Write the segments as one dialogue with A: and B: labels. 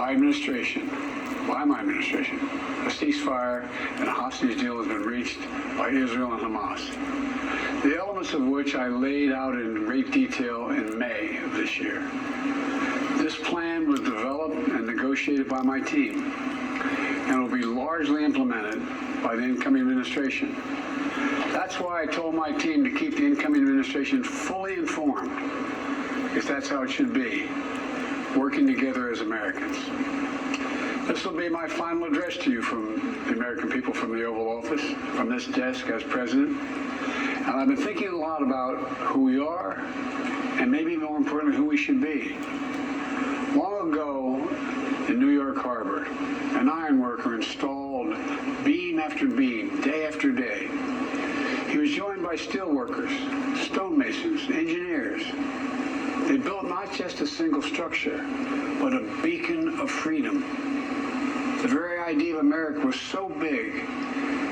A: by my administration, a ceasefire and a hostage deal has been reached by Israel and Hamas, the elements of which I laid out in great detail in May of this year. This plan was developed and negotiated by my team and will be largely implemented by the incoming administration. That's why I told my team to keep the incoming administration fully informed, because that's how it should be, working together as Americans. This will be my final address to you from the American people from the Oval Office, from this desk as president. And I've been thinking a lot about who we are and maybe more importantly, who we should be. Long ago in New York Harbor, an iron worker installed beam after beam, day after day. He was joined by steel workers, stonemasons, engineers. They built not just a single structure, but a beacon of freedom. The very idea of America was so big,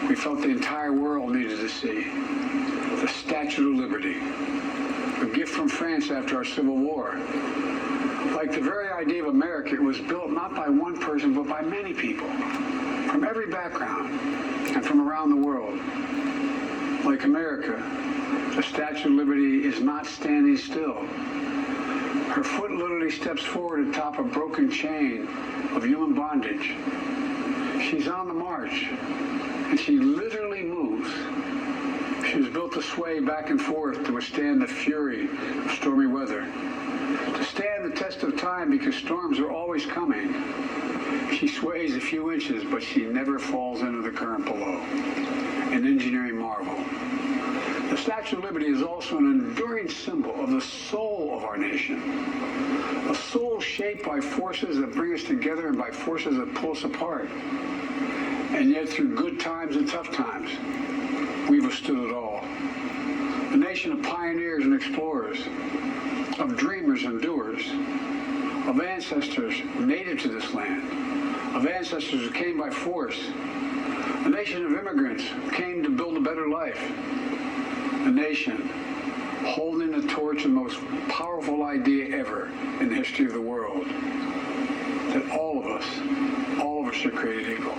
A: we felt the entire world needed to see. The Statue of Liberty, a gift from France after our Civil War. Like the very idea of America, it was built not by one person, but by many people, from every background and from around the world. Like America, the Statue of Liberty is not standing still. Her foot literally steps forward atop a broken chain of human bondage. She's on the march, and she literally moves. She was built to sway back and forth to withstand the fury of stormy weather, to stand the test of time because storms are always coming. She sways a few inches, but she never falls into the current below. An engineering marvel. The Statue of Liberty is also an enduring symbol of the soul of our nation. A soul shaped by forces that bring us together and by forces that pull us apart. And yet through good times and tough times, we've withstood it all. A nation of pioneers and explorers, of dreamers and doers, of ancestors native to this land, of ancestors who came by force, a nation of immigrants who came to build a better life, a nation holding the torch of the most powerful idea ever in the history of the world, that all of us are created equal,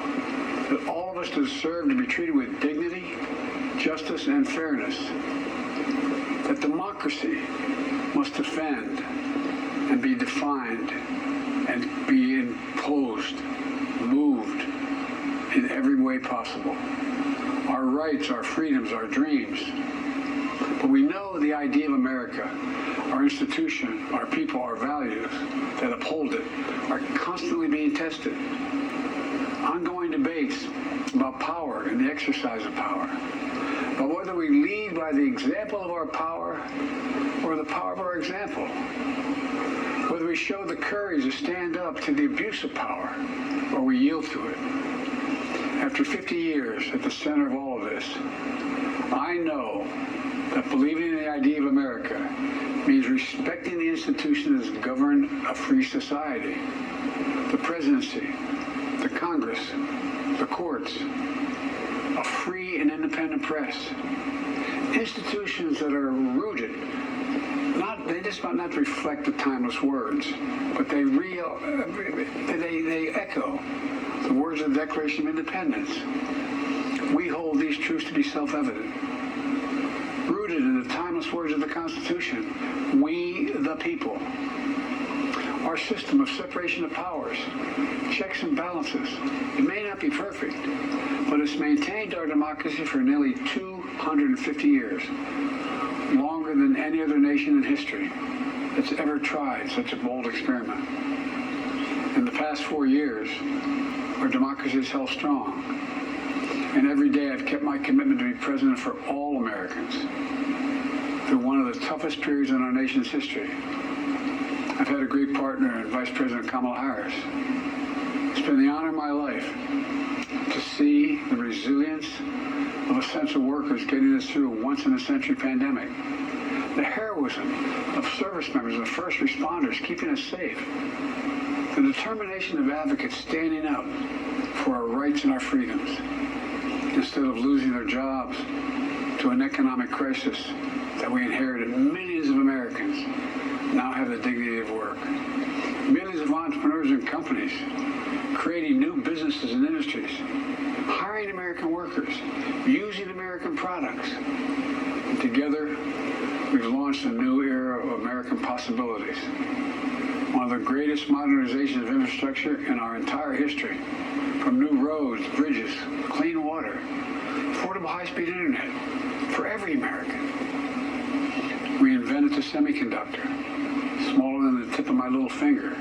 A: that all of us deserve to be treated with dignity, justice, and fairness, that democracy must defend and be defined and be imposed, moved in every way possible. Our rights, our freedoms, our dreams. But we know the idea of America, our institution, our people, our values that uphold it are constantly being tested. Ongoing debates about power and the exercise of power. But whether we lead by the example of our power or the power of our example, whether we show the courage to stand up to the abuse of power or we yield to it. After 50 years at the center of all of this, I know that believing in the idea of America means respecting the institutions that govern a free society, the presidency, the Congress, the courts, a free and independent press, institutions that are rooted, they just might not reflect the timeless words, but they echo the words of the Declaration of Independence. We hold these truths to be self-evident. Rooted in the timeless words of the Constitution, we the people. Our system of separation of powers, checks and balances, it may not be perfect, but it's maintained our democracy for nearly 250 years, longer than any other nation in history that's ever tried such a bold experiment. In the past 4 years, our democracy has held strong, and every day I've kept my commitment to be president for all Americans through one of the toughest periods in our nation's history. I've had a great partner in Vice President Kamala Harris. It's been the honor of my life to see the resilience of essential workers getting us through a once-in-a-century pandemic, the heroism of service members and first responders keeping us safe, the determination of advocates standing up for our rights and our freedoms instead of losing their jobs to an economic crisis that we inherited millions of Americans now have the dignity of work. Millions of entrepreneurs and companies creating new businesses and industries, hiring American workers, using American products. And together, we've launched a new era of American possibilities. One of the greatest modernizations of infrastructure in our entire history, from new roads, bridges, clean water, affordable high-speed internet for every American. We invented the semiconductor, smaller than the tip of my little finger,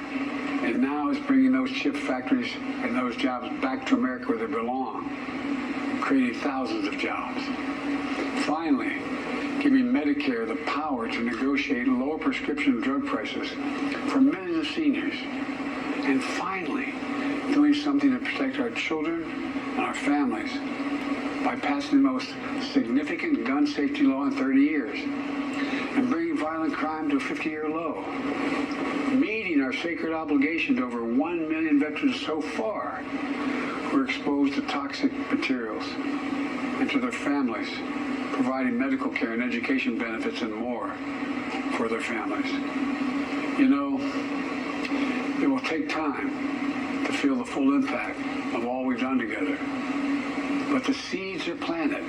A: and now is bringing those chip factories and those jobs back to America where they belong, creating thousands of jobs. Finally, giving Medicare the power to negotiate lower prescription drug prices for millions of seniors. And finally, doing something to protect our children and our families by passing the most significant gun safety law in 30 years and bringing violent crime to a 50-year low. Meeting our sacred obligation to over 1 million veterans so far who are exposed to toxic materials, and to their families, providing medical care and education benefits and more for their families. You know, it will take time to feel the full impact of all we've done together. But the seeds are planted,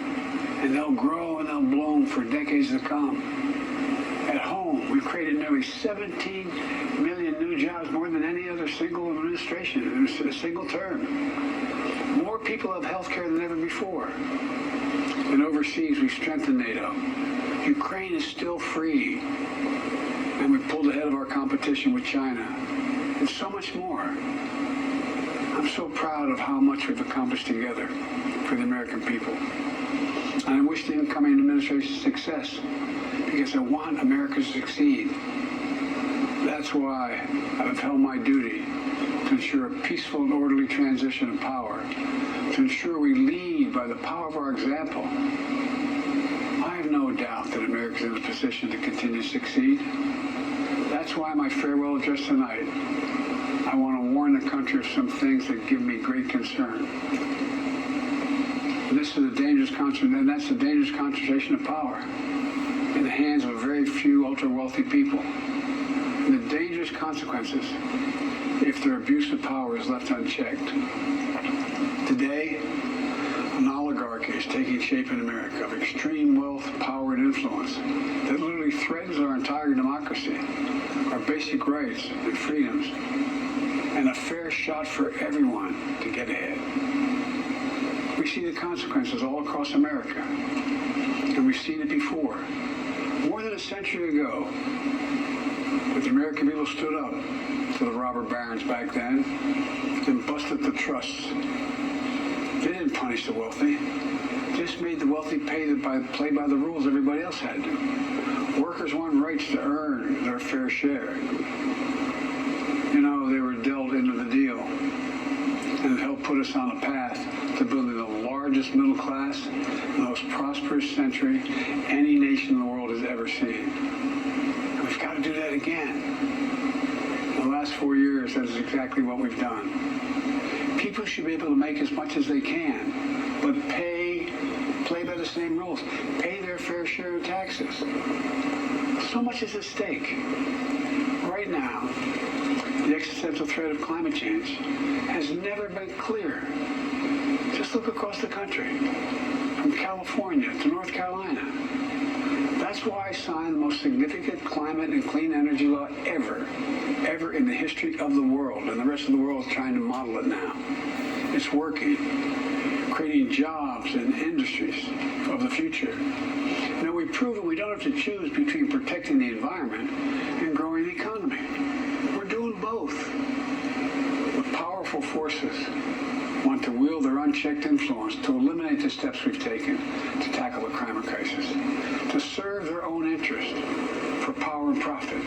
A: and they'll grow and they'll bloom for decades to come. At home, we've created nearly 17 million new jobs, more than any other single administration in a single term. More people have health care than ever before. And overseas, we've strengthened NATO. Ukraine is still free. And we've pulled ahead of our competition with China. And so much more. I'm so proud of how much we've accomplished together for the American people. And I wish the incoming administration success, because I want America to succeed. That's why I've held my duty to ensure a peaceful and orderly transition of power, to ensure we lead by the power of our example. I have no doubt that America is in a position to continue to succeed. That's why my farewell address tonight, I want to warn the country of some things that give me great concern. This is a dangerous concentration, and that's a dangerous concentration of power in the hands of a very few ultra-wealthy people. And the dangerous consequences if their abuse of power is left unchecked. Today, an oligarchy is taking shape in America of extreme wealth, power, and influence that literally threatens our entire democracy, our basic rights and freedoms, and a fair shot for everyone to get ahead. We see the consequences all across America, and we've seen it before. More than a century ago, but the American people stood up to the robber barons back then and busted the trusts. They didn't punish the wealthy. Just made the wealthy play by the rules everybody else had to. Workers want rights to earn their fair share. You know, they were dealt into the deal, and it helped put us on a path to building the largest middle class, the most prosperous century any nation in the world has ever seen. And we've got to do that again. In the last 4 years, that is exactly what we've done. People should be able to make as much as they can, but play by the same rules, pay their fair share of taxes. So much is at stake. Right now, the existential threat of climate change has never been clearer. Just look across the country, from California to North Carolina. That's why I signed the most significant climate and clean energy law ever in the history of the world, and the rest of the world is trying to model it now. It's working, creating jobs and industries of the future. You know, we've proven we don't have to choose between protecting the environment and growing the economy. We're doing both. But powerful forces want to wield their unchecked influence to eliminate the steps we've taken to tackle the climate crisis, to serve their own interest for power and profit.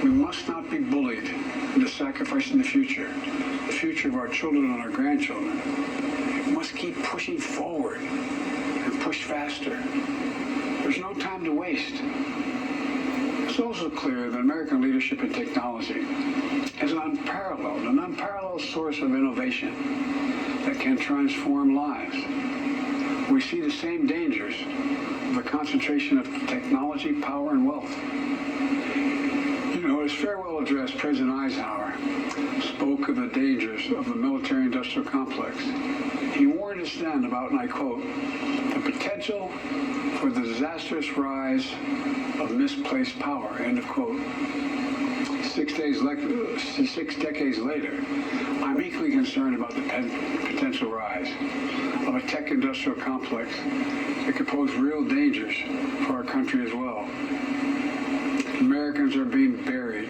A: We must not be bullied into sacrificing the future of our children and our grandchildren. We must keep pushing forward and push faster. There's no time to waste. It's also clear that American leadership in technology is an unparalleled source of innovation that can transform lives. We see the same dangers of the concentration of technology, power, and wealth. his farewell address, President Eisenhower spoke of the dangers of the military-industrial complex. He warned us then about, and I quote, the potential for the disastrous rise of misplaced power, end of quote. 6 decades later, I'm equally concerned about the potential rise of a tech-industrial complex that could pose real dangers for our country as well. Americans are being buried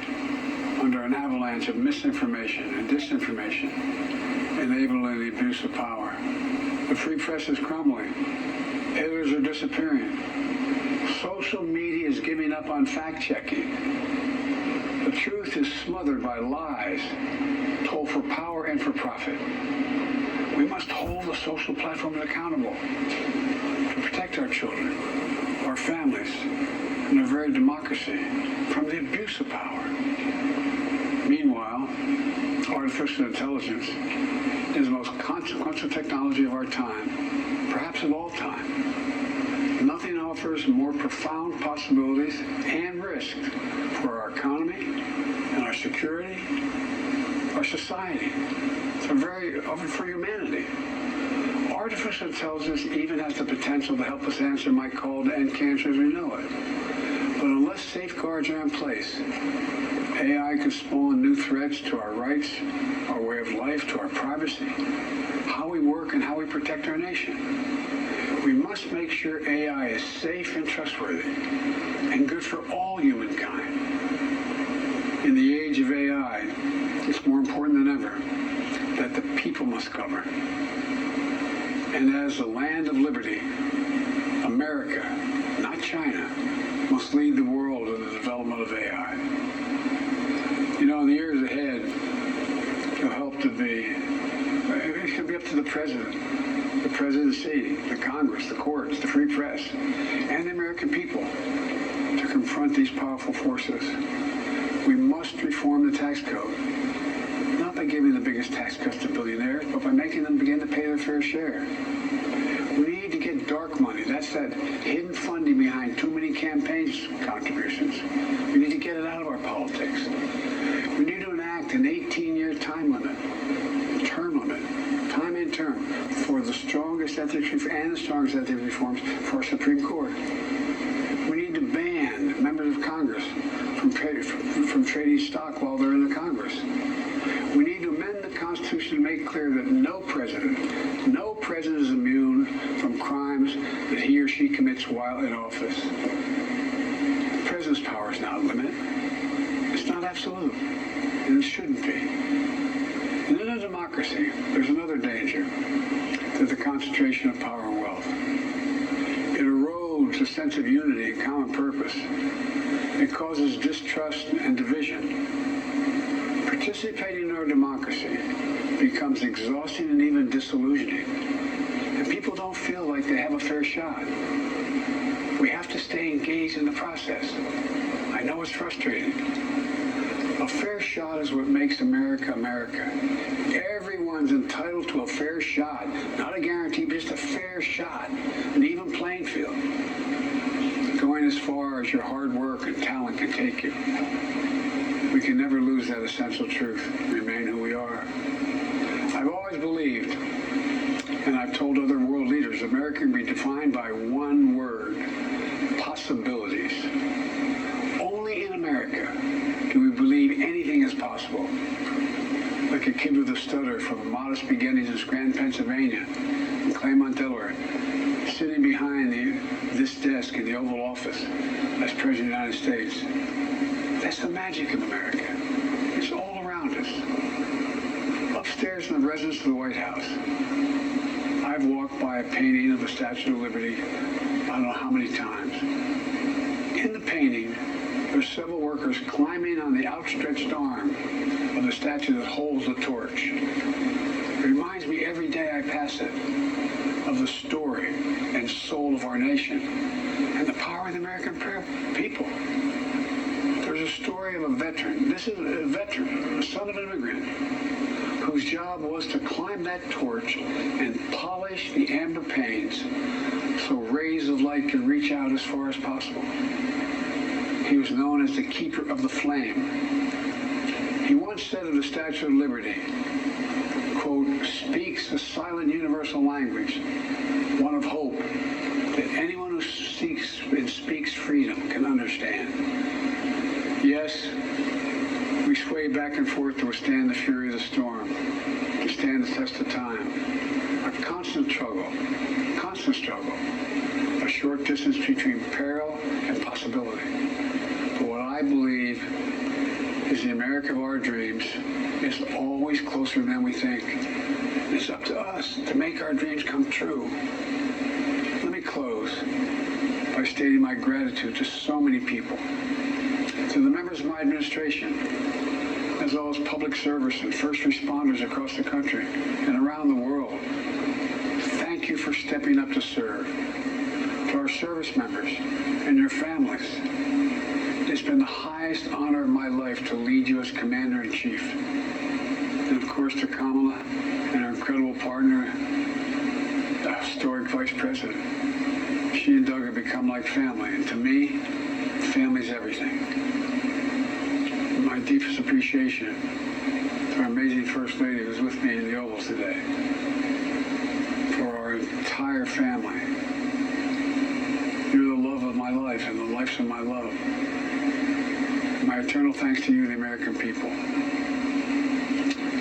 A: under an avalanche of misinformation and disinformation, enabling the abuse of power. The free press is crumbling. Editors are disappearing. Social media is giving up on fact-checking. The truth is smothered by lies told for power and for profit. We must hold the social platforms accountable to protect our children, our families, and our very democracy from the abuse of power. Meanwhile, artificial intelligence is the most consequential technology of our time, perhaps of all time. Nothing offers more profound possibilities and risks for our economy and our security, our society, for humanity. Artificial intelligence even has the potential to help us answer my call to end cancer as we know it. But unless safeguards are in place, AI can spawn new threats to our rights, our way of life, to our privacy, how we work, and how we protect our nation. We must make sure AI is safe and trustworthy and good for all humankind. In the age of AI, it's more important than ever that the people must govern. And as the land of liberty, America, not China, must lead the world in the development of AI. You know, in the years ahead, it'll help to be, it should be up to the presidency, the Congress, the courts, the free press, and the American people to confront these powerful forces. We must reform the tax code, not by giving the biggest tax cuts to billionaires, but by making them begin to pay their fair share. We need to get dark money. That's that hidden funding behind too many campaign contributions. We need to get it out of our politics. We need to enact an 18-year term limit, time and term, for the strongest ethics reforms for our Supreme Court. We need to ban members of Congress from trading stock while they're in the Congress. We need to amend the Constitution to make clear that no president is immune from crimes that he or she commits while in office. The president's power is not limited. It's not absolute, and it shouldn't be. And in a democracy, there's another danger to the concentration of power and wealth. It erodes a sense of unity and common purpose. It causes distrust and division. Participating in our democracy becomes exhausting and even disillusioning. And people don't feel like they have a fair shot. We have to stay engaged in the process. I know it's frustrating. A fair shot is what makes America, America. Everyone's entitled to a fair shot. Not a guarantee, but just a fair shot. An even playing field. Going as far as your hard work and talent can take you. We can never lose that essential truth, remain who we are. I've always believed, and I've told other world leaders, America can be defined by one word: possibilities. Only in America do we believe anything is possible. Like a kid with a stutter from modest beginnings in Scranton, Pennsylvania, and Claremont, Delaware, sitting behind this desk in the Oval Office as President of the United States. That's the magic of America. It's all around us. Upstairs in the residence of the White House, I've walked by a painting of the Statue of Liberty I don't know how many times. In the painting, there's several workers climbing on the outstretched arm of the statue that holds the torch. It reminds me every day I pass it of the story and soul of our nation and the power of the American people. There's a story of a veteran. This is a veteran, a son of an immigrant, whose job was to climb that torch and polish the amber panes so rays of light could reach out as far as possible. He was known as the keeper of the flame. He once said of the Statue of Liberty, quote, speaks a silent universal language, one of hope, that anyone who seeks and speaks freedom can understand. Yes, we sway back and forth to withstand the fury of the storm, to stand the test of time. A constant struggle, a short distance between peril and possibility. But what I believe is the America of our dreams is always closer than we think. It's up to us to make our dreams come true. Let me close by stating my gratitude to so many people, to the members of my administration, as well as public service and first responders across the country and around the world. Thank you for stepping up to serve. To our service members and your families, it's been the highest honor of my life to lead you as Commander-in-Chief. And of course to Kamala and our incredible partner, the historic Vice President. She and Doug have become like family, and to me, family's everything. My deepest appreciation to our amazing First Lady who's with me in the Oval today. For our entire family. You're the love of my life and the lives of my love. My eternal thanks to you, the American people.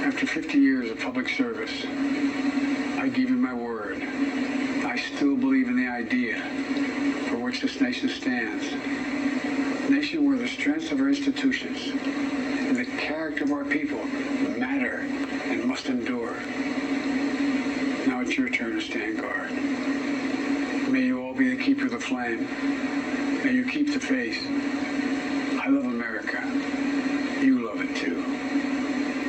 A: After 50 years of public service, I give you my word. I still believe in the idea for which this nation stands. A nation where the strengths of our institutions and the character of our people matter and must endure. Now it's your turn to stand guard. May you all be the keeper of the flame. May you keep the faith. I love America. You love it too.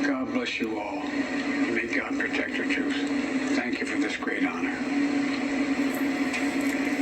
A: God bless you all. And may God protect our troops.